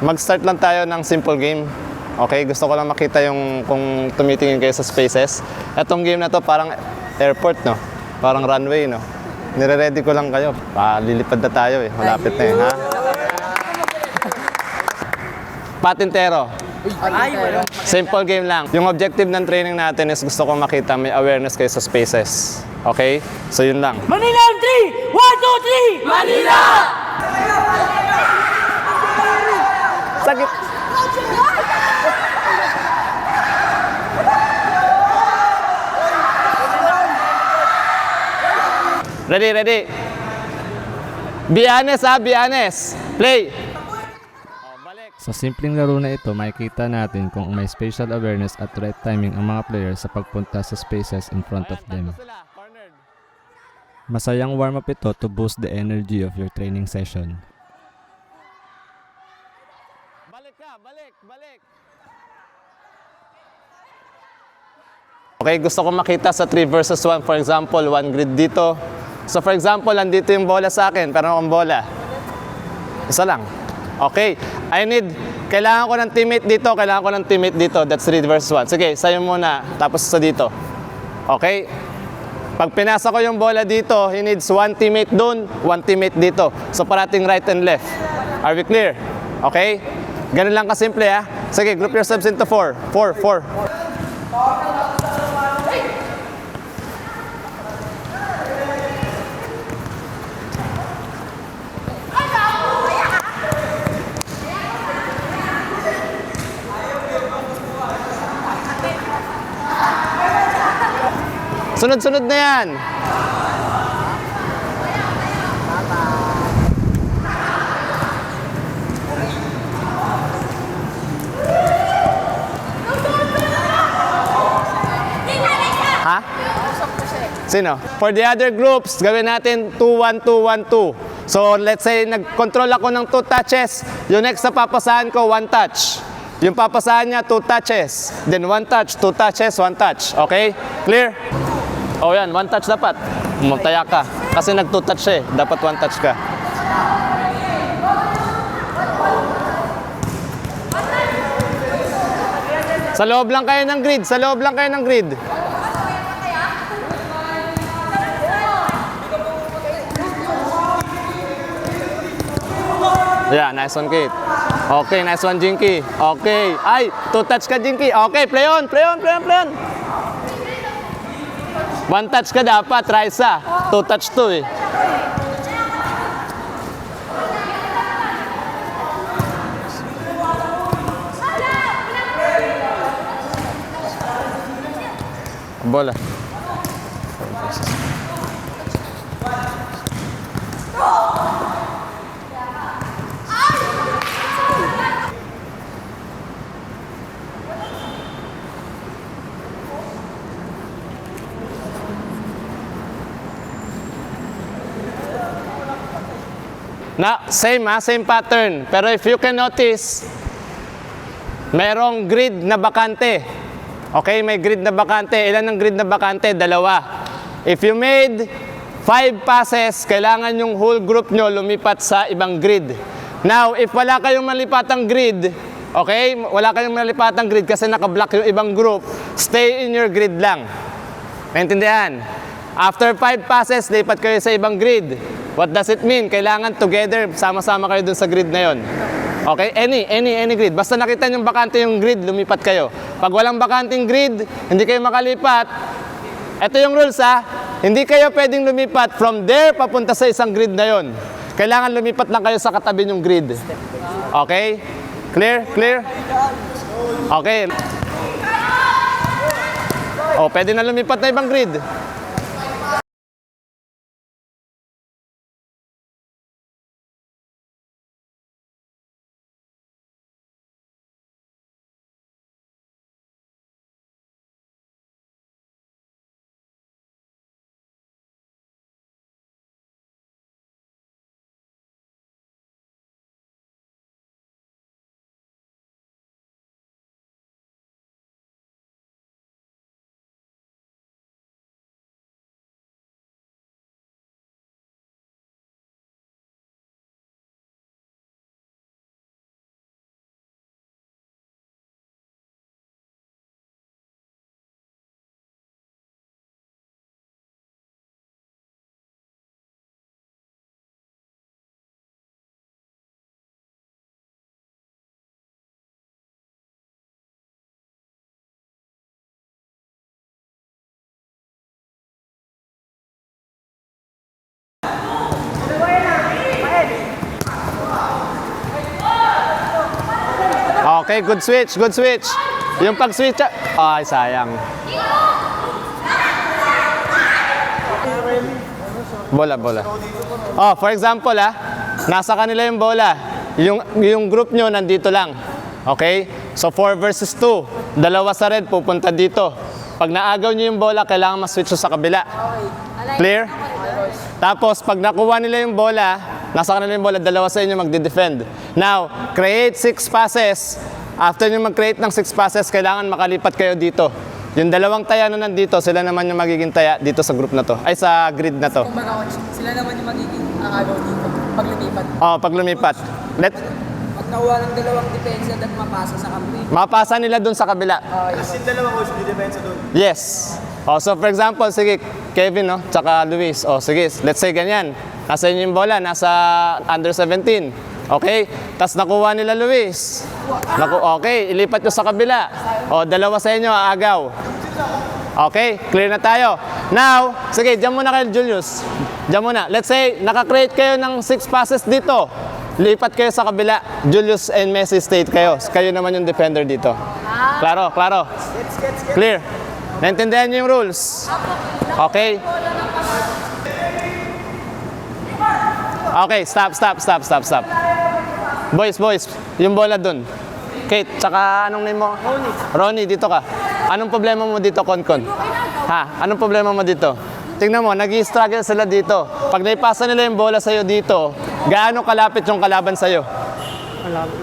Mag-start lang tayo ng simple game. Okay, gusto ko lang makita yung kung tumitingin kayo sa spaces. Etong game na to parang airport, no? Parang runway, no? Nire-ready ko lang kayo. Lilipad na tayo eh. Malapit na eh, ha? Patintero. Simple game lang. Yung objective ng training natin is gusto ko makita may awareness kayo sa spaces. Okay? So yun lang. Manila on 3! 1, 2, 3! Manila! Sakit. Ready. Be honest, ha? Be honest. Play. Sa simpleng laro na ito, makikita natin kung may spatial awareness at right timing ang mga players sa pagpunta sa spaces in front of them. Masayang warm-up ito to boost the energy of your training session. Balik. Okay, gusto ko makita sa 3 versus 1. For example, 1 grid dito. So for example, andito yung bola sa akin, pero akong bola. Isa lang. Okay, kailangan ko ng teammate dito, That's 3 versus 1. Sige, sa'yo muna, tapos sa dito. Okay? Pag pinasa ko yung bola dito, he needs 1 teammate dun, 1 teammate dito. So parating right and left. Are we clear? Okay? Ganun lang kasimple, ha? Sige, group yourselves into 4. 4. Sunod-sunod na yan. Ha? Sino? For the other groups, gawin natin 2-1-2-1-2. So let's say nag-control ako ng 2 touches. Yung next na papasahan ko, 1 touch. Yung papasahan niya, 2 touches. Then 1 touch, 2 touches, 1 touch. Okay? Clear? O yan, 1 touch dapat. Magtaya ka. Kasi nag-2 touch siya eh. Dapat 1 touch ka. Sa loob lang kayo ng grid. Yeah, nice one, Kate. Okay, nice one, Jinky. Okay. Ay, 2 touch ka, Jinky. Okay, play on. 1 touch ka dapat, Raisa. 2 touch to eh. Bola. Same pattern. Pero if you can notice, merong grid na bakante. Okay, may grid na bakante. Ilan ang grid na bakante? 2. If you made 5 passes, kailangan yung whole group nyo lumipat sa ibang grid. Now, if wala kayong malipatang grid, okay, wala kayong malipatang grid kasi nakablock yung ibang group, stay in your grid lang. Naintindihan? After 5 passes, lipat kayo sa ibang grid. What does it mean? Kailangan together, sama-sama kayo dun sa grid na yon. Okay? Any grid. Basta nakita nyo bakante yung grid, lumipat kayo. Pag walang bakanting grid, hindi kayo makalipat. Ito yung rules, ha. Hindi kayo pwedeng lumipat from there papunta sa isang grid na yon. Kailangan lumipat lang kayo sa katabi yung grid. Okay? Clear? Okay. O, pwede na lumipat na ibang grid. Okay, good switch, good switch. Yung pag-switch, ay sayang. Bola, bola. Oh, for example nasa kanila yung bola. Yung group nyo nandito lang. Okay? So 4 versus 2. Dalawa sa red pupunta dito. Pag naagaw nyo yung bola, kailangan ma-switch sa kabila. Clear? Tapos pag nakuha nila yung bola, nasa kanila yung bola, dalawa sa inyo magde-defend. Now, create 6 passes. After nyo mag-create ng 6 passes, kailangan makalipat kayo dito. Yung dalawang taya na nandito, sila naman yung magiging taya dito sa group na to. Ay, sa grid na to. Kumbaga, coach, sila naman yung magiging aagaw dito pag lumipat. Oh, pag lumipat. Pag nakuha ng dalawang depensa at mapasa sa kampi. Mapasa nila dun sa kabila. As in, dalawa coach, di depensa doon. Yes. Oh, so for example, sige, Kevin, no? Tsaka Luis. Oh, sige, let's say ganyan. Nasa inyo yung bola, nasa under 17. Okay? Tapos nakuha nila Luis. Okay, ilipat nyo sa kabila. O, dalawa sa inyo, aagaw. Okay, clear na tayo. Now, sige, dyan muna kayo, Julius. Dyan muna. Let's say, nakakreate kayo ng 6 passes dito. Lipat kayo sa kabila. Julius and Messi state kayo. Kayo naman yung defender dito. Klaro, klaro. Clear. Naintindihan nyo yung rules? Okay. Okay, stop. Boys, yung bola dun. Kate, tsaka anong name mo? Ronnie, dito ka. Anong problema mo dito, Konkon? Ha? Anong problema mo dito? Tingnan mo, nag-i-struggle sila dito. Pag naipasa nila yung bola sa'yo dito, gaano kalapit yung kalaban sa'yo?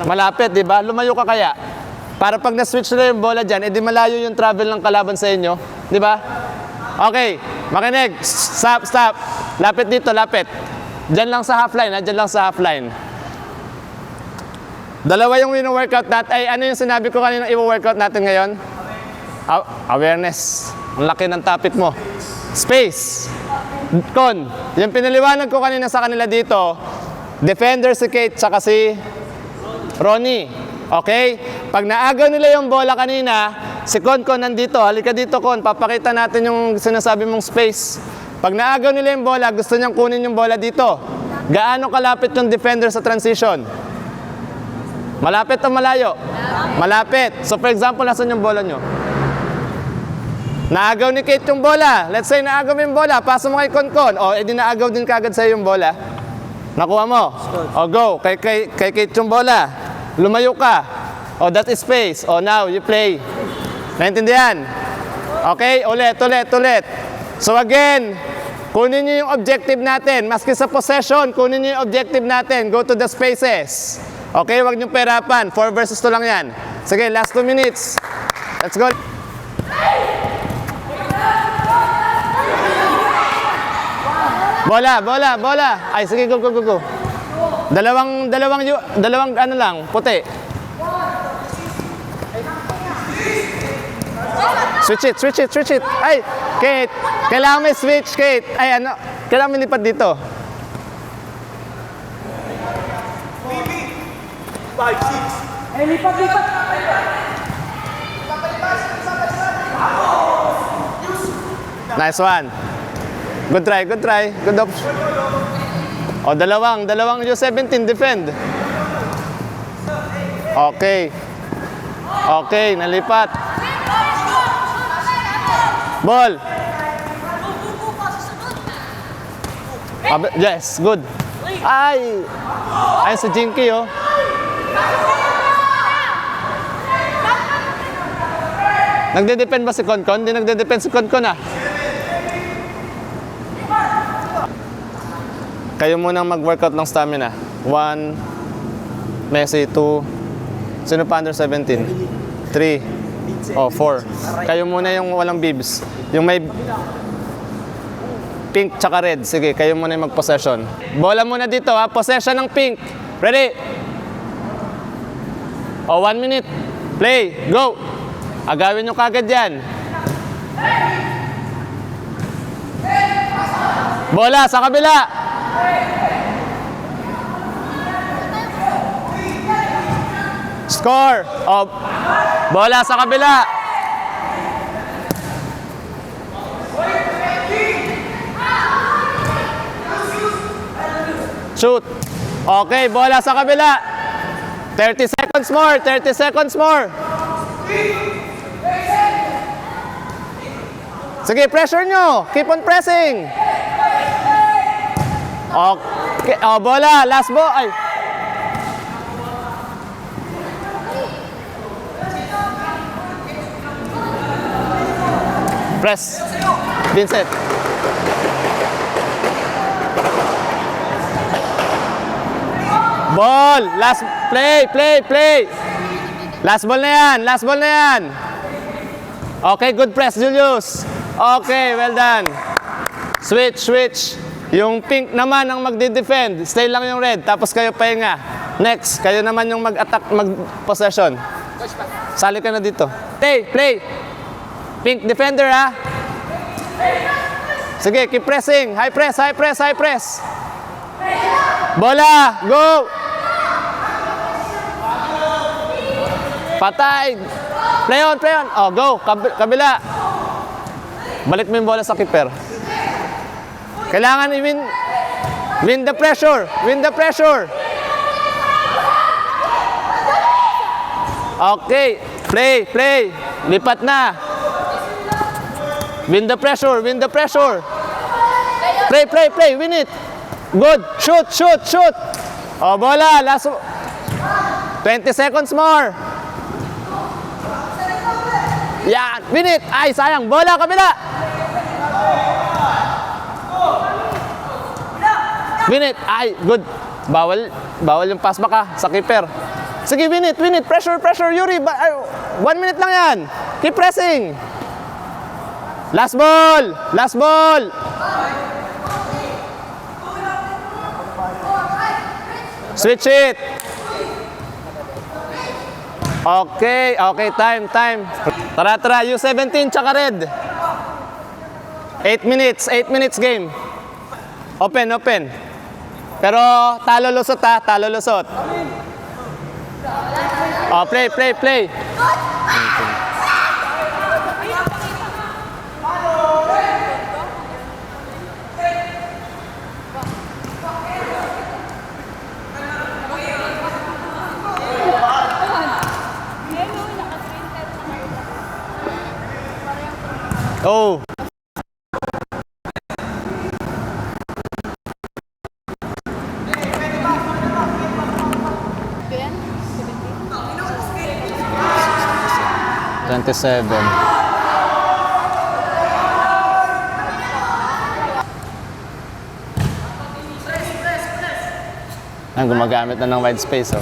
Malapit, di ba? Lumayo ka kaya. Para pag na-switch nila yung bola dyan, edi malayo yung travel ng kalaban sa inyo. Di ba? Okay, makinig. Stop. Lapit dito, lapit. Diyan lang sa half line, diyan lang sa half line. Dalawa yung wino-workout natin. Ay, ano yung sinabi ko kanina i-workout natin ngayon? Awareness. Ang laki ng topic mo. Space. Con. Yung pinaliwanag ko kanina sa kanila dito, defender si Kate tsaka si Ronnie. Okay? Pag naagaw nila yung bola kanina, si Con nandito. Halika dito, Con. Papakita natin yung sinasabi mong space. Pag naagaw nila yung bola, gusto niyang kunin yung bola dito. Gaano kalapit yung defender sa transition? Malapit o malayo? Malapit. So for example, nasan yung bola nyo? Naagaw ni Kate yung bola. Let's say naagaw mo yung bola, pasa mo kay Konkon. O, edi naagaw din kagad sa'yo yung bola. Nakuha mo. O, go. Kay Kate yung bola. Lumayo ka. O, that is space. O, now, you play. Naintindihan? Okay? Ulit. So again, kunin nyo yung objective natin. Maski sa possession, kunin nyo yung objective natin. Go to the spaces. Okay, wag nyo perapan. 4 versus 2 lang yan. Sige, last 2 minutes. Let's go. Bola. Ay, sige, go. Dalawang ano lang, puti. Switch it. Ay, Kate, kailangan may switch, Kate. Ay, ano, kailangan may lipat dito. 5, 6. Eh, lipat! Nice one. Good try. Good option. O, dalawang U17, defend. Okay, nalipat. Ball. Yes, good. Ay, sa Jinky, oh. Nagde-depend ba si Konkon? Hindi nagde-depend si Konkon, ah. Kayo munang mag-workout ng stamina. 1, Messi, 2, sino pa under 17? 3, 4. Kayo muna yung walang bibs. Yung may pink tsaka red. Sige, kayo muna yung mag-possession. Bola muna dito, ha. Possession ng pink. Ready? 1 minute. Play. Go. Agawin nyo kagad yan. Bola sa kabila. Score. Bola sa kabila. Shoot. Okay, bola sa kabila. 30 seconds. seconds more. 30 seconds more. Sige, pressure nyo. Keep on pressing. Okay. Oh, bola. Last ball. Ay. Press. Vincent. Ball. Last play. Last ball na yan. Last ball na yan. Okay, good press, Julius. Okay, well done. Switch. Yung pink naman ang magdi-defend. Stay lang yung red. Tapos kayo pahinga. Next, kayo naman yung mag-attack, mag-possession. Sali ka na dito. Play. Pink defender, ha? Sige, keep pressing. High press. Bola, go! Patay. Play on. Oh, go. Kabila. Balik mo yung bola sa keeper. Kailangan i-win. Win the pressure. Okay. Play. Lipat na. Win the pressure. Play. Win it. Good. Shoot. Oh, bola. Last 20 seconds more. Yan. Win it. Ay, sayang. Bola, kabila. Win it. Ay, good. Bawal yung pass back sa keeper. Sige, win it. Pressure, Yuri. 1 minute lang yan. Keep pressing. Last ball. Switch it. Okay, time. Tara, U17 tsaka red. 8 minutes game. Open. Pero talo lusot. Oh, play. Oh. Ben? 27. Ang gumagamit na ng wide space, oh.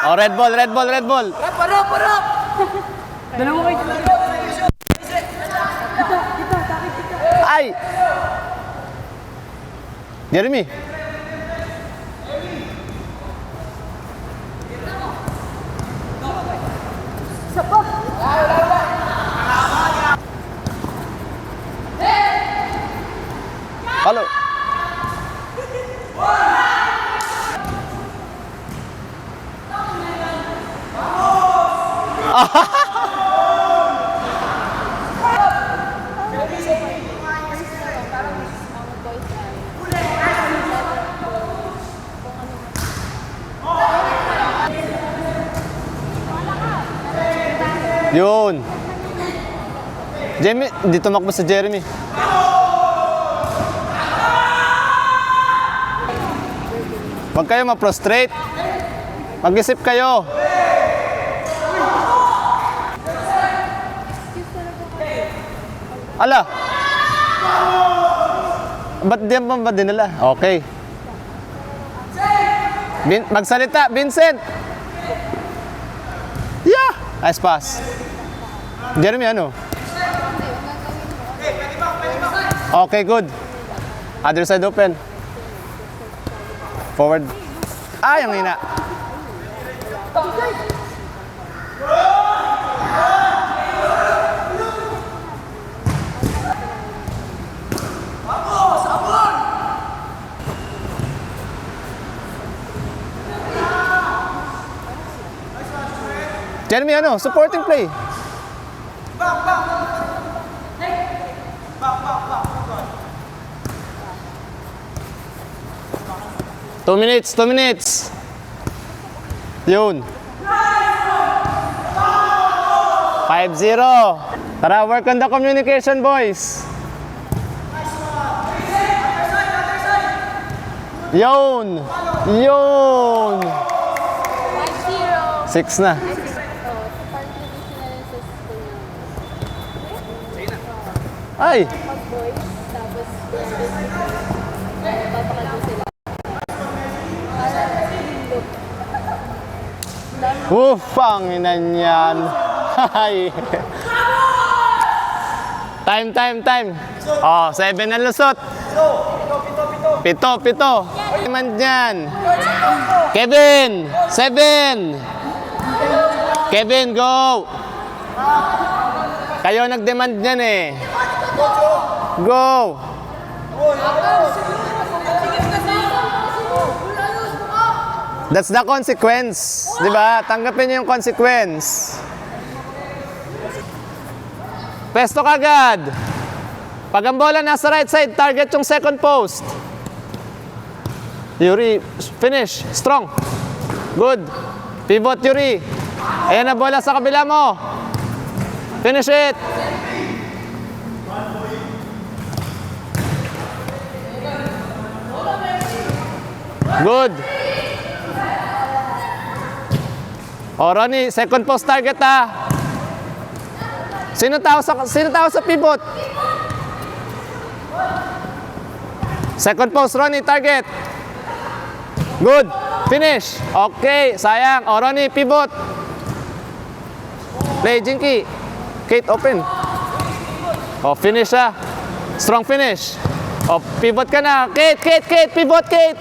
Oh, red ball. Parap! Dalawa kayo. Ay! Jeremy. Halo. Yun. Jeremy, di tumakbo sa Jeremy. Huwag kayo ma-prostrate. Mag-isip kayo. Ala. Ba't diyan ba dinala? Okay. Magsalita, Vincent. Yeah. Nice pass. Jeremy, ano? Okay, good. Other side open. Forward. Ay, ang hina. Jeremy, ano? Supporting play. 2 minutes, 2 minutes. Yun. 5-0. Tara, work on the communication, boys. Yun. Yun. 5-0. 6 na. Ay. Pag boys, tapos papakalbo sila. Pangina niyan. Ay. Time. Oh, 7 na lusot. 7. Demand yan. Kevin, 7. Kevin, go. Kayo nag-demand niyan eh. Go. That's the consequence. Di ba? Tanggapin niyo yung consequence. Pesto kagad. Pag ang bola nasa right side, target yung second post. Yuri, finish. Strong. Good. Pivot, Yuri. Ayan na bola sa kabila mo. Finish it. Good. O, Ronnie, second post target ha. Sino tao sa pivot? Second post, Ronnie, target. Good. Finish. Okay, sayang. O, Ronnie, pivot. Play, Jinky. Kate, open. O, finish ha. Strong finish. O, pivot ka na. Kate, pivot, Kate.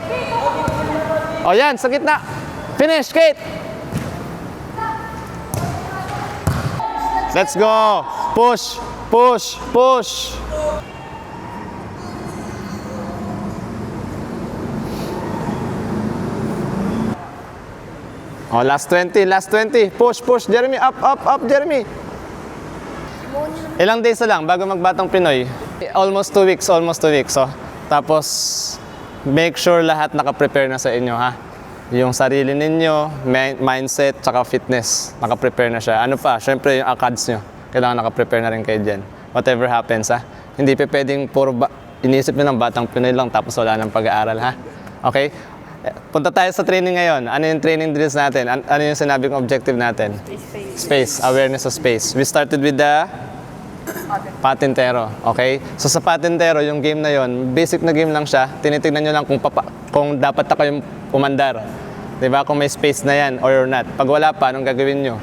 O, yan, sa gitna. Finish, Kate. Let's go. Push. Oh, last 20. Push, Jeremy. Up, Jeremy. Ilang days na lang bago magbatang Pinoy? Almost 2 weeks. Oh. Tapos, make sure lahat naka-prepare na sa inyo, ha? Yung sarili ninyo, mindset, tsaka fitness, naka-prepare na siya. Ano pa? Siyempre, yung ACADS nyo. Kailangan naka-prepare na rin kayo dyan. Whatever happens, ha? Hindi pa pwedeng puro iniisip nyo ng batang Pinoy lang tapos wala ng pag-aaral, ha? Okay? Punta tayo sa training ngayon. Ano yung training drills natin? Ano yung sinabi kong objective natin? Space. Awareness of space. We started with the patintero. Okay? So sa patintero, yung game na yon, basic na game lang siya. Tinitignan nyo lang kung dapat na kayong umandar. Diba? Kung may space na yan or not. Pag wala pa, anong gagawin nyo?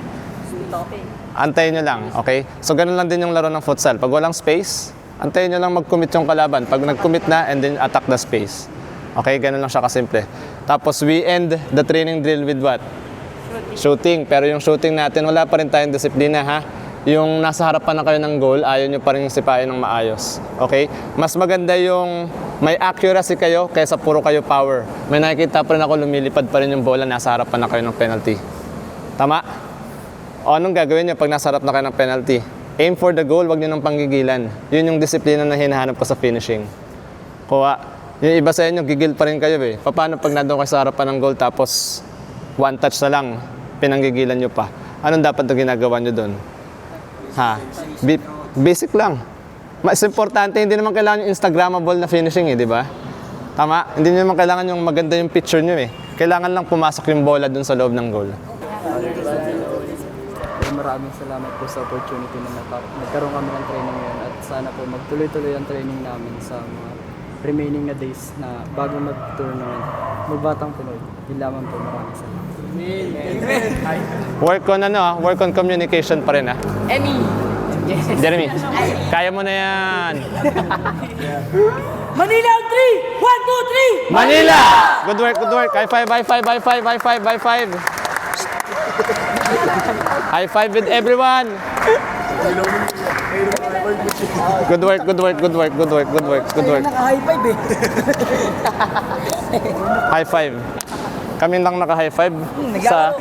Antayin nyo lang. Okay? So ganun lang din yung laro ng futsal. Pag walang space, antayin nyo lang mag-commit yung kalaban. Pag nag-commit na, and then attack the space. Okay? Ganun lang siya kasimple. Tapos we end the training drill with what? Shooting. Pero yung shooting natin, wala pa rin tayong disiplina, ha? Yung nasa harapan na kayo ng goal, ayaw nyo pa rin sipain ng maayos. Okay? Mas maganda yung may accuracy kayo kaysa puro kayo power. May nakikita pa rin ako, lumilipad pa rin yung bola, nasa harapan na kayo ng penalty. Tama? O anong gagawin nyo pag nasa harap na kayo ng penalty? Aim for the goal, wag nyo nang panggigilan. Yun yung disiplina na hinahanap ko sa finishing. Kuha. Yung iba sa inyo, gigil pa rin kayo eh. Paano pag nandun kayo sa harapan ng goal tapos one touch na lang, pinanggigilan nyo pa? Anong dapat na ginagawa nyo doon? Ha? Basic lang. Mas importante, hindi naman kailangan yung Instagrammable na finishing eh, di ba? Tama? Hindi naman kailangan yung maganda yung picture nyo eh. Kailangan lang pumasok yung bola dun sa loob ng goal. Maraming salamat po sa opportunity na nagkaroon kami ng training ngayon at sana po magtuloy-tuloy ang training namin sa mga remaining na days na bago mag-tournament. Magbatang Pinoy. Yun lamang po, maraming salamat. Work on communication pa rin ha. Jeremy, kaya mo na yan. Manila on 3! 1, 2, 3! Manila! Good work. High five. High five with everyone. Good work. Naka-high five eh. High five. Kami lang naka-high five sa